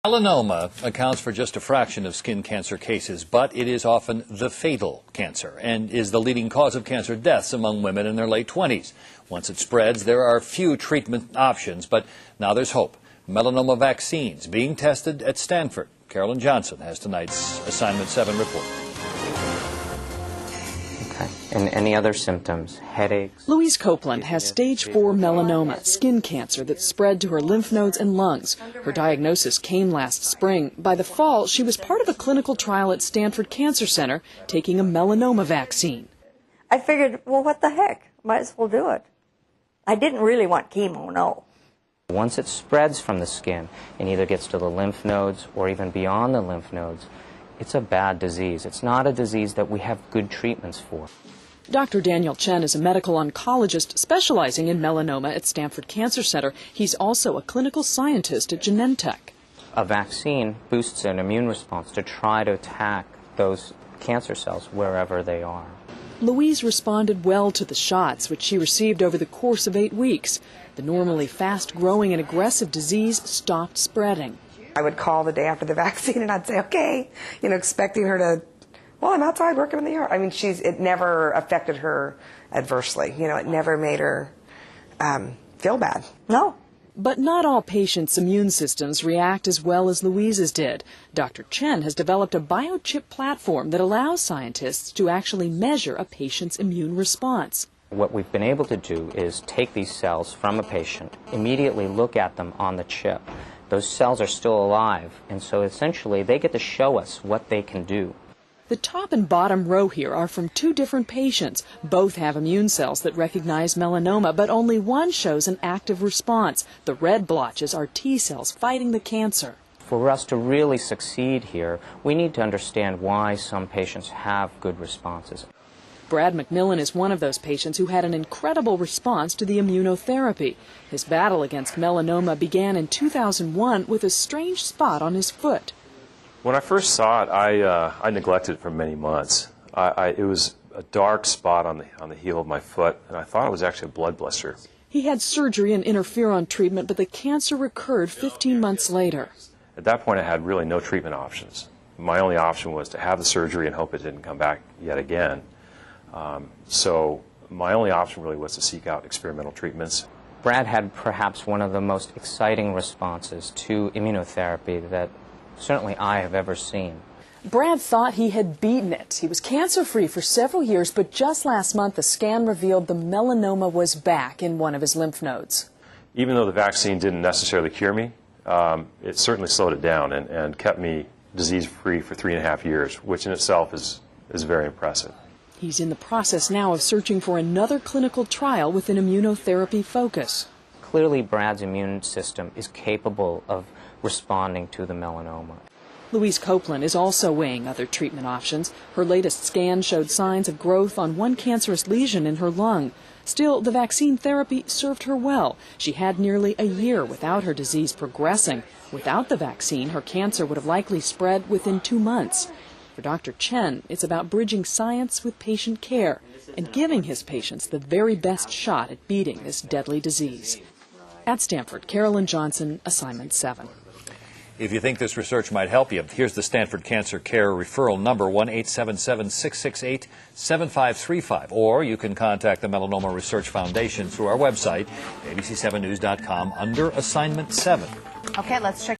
Melanoma accounts for just a fraction of skin cancer cases, but it is often the fatal cancer and is the leading cause of cancer deaths among women in their late 20s. Once it spreads, there are few treatment options, but now there's hope. Melanoma vaccines being tested at Stanford. Carolyn Johnson has tonight's Assignment 7 report. And any other symptoms? Headaches? Louise Copeland has stage 4 melanoma, skin cancer that spread to her lymph nodes and lungs. Her diagnosis came last spring. By the fall, she was part of a clinical trial at Stanford Cancer Center taking a melanoma vaccine. I figured, well, what the heck? Might as well do it. I didn't really want chemo, no. Once it spreads from the skin and either gets to the lymph nodes or even beyond the lymph nodes, it's a bad disease. It's not a disease that we have good treatments for. Dr. Daniel Chen is a medical oncologist specializing in melanoma at Stanford Cancer Center. He's also a clinical scientist at Genentech. A vaccine boosts an immune response to try to attack those cancer cells wherever they are. Louise responded well to the shots, which she received over the course of 8 weeks. The normally fast-growing and aggressive disease stopped spreading. I would call the day after the vaccine and I'd say, okay, expecting her to, well, I'm outside working in the yard. I mean, it never affected her adversely. It never made her feel bad. No. But not all patients' immune systems react as well as Louise's did. Dr. Chen has developed a biochip platform that allows scientists to actually measure a patient's immune response. What we've been able to do is take these cells from a patient, immediately look at them on the chip. Those cells are still alive, and so essentially they get to show us what they can do. The top and bottom row here are from 2 different patients. Both have immune cells that recognize melanoma, but only one shows an active response. The red blotches are T cells fighting the cancer. For us to really succeed here, we need to understand why some patients have good responses. Brad McMillan is one of those patients who had an incredible response to the immunotherapy. His battle against melanoma began in 2001 with a strange spot on his foot. When I first saw it, I neglected it for many months. It was a dark spot on the heel of my foot, and I thought it was actually a blood blister. He had surgery and interferon treatment, but the cancer recurred 15 months later. At that point, I had really no treatment options. My only option was to have the surgery and hope it didn't come back yet again. So my only option really was to seek out experimental treatments. Brad had perhaps one of the most exciting responses to immunotherapy that certainly I have ever seen. Brad thought he had beaten it. He was cancer-free for several years, but just last month a scan revealed the melanoma was back in one of his lymph nodes. Even though the vaccine didn't necessarily cure me, it certainly slowed it down and kept me disease-free for 3.5 years, which in itself is very impressive. He's in the process now of searching for another clinical trial with an immunotherapy focus. Clearly, Brad's immune system is capable of responding to the melanoma. Louise Copeland is also weighing other treatment options. Her latest scan showed signs of growth on one cancerous lesion in her lung. Still, the vaccine therapy served her well. She had nearly a year without her disease progressing. Without the vaccine, her cancer would have likely spread within 2 months. For Dr. Chen, it's about bridging science with patient care and giving his patients the very best shot at beating this deadly disease. At Stanford, Carolyn Johnson, Assignment 7. If you think this research might help you, here's the Stanford Cancer Care referral number, 1-877-668-7535. Or you can contact the Melanoma Research Foundation through our website, abc7news.com, under Assignment 7. Okay, let's check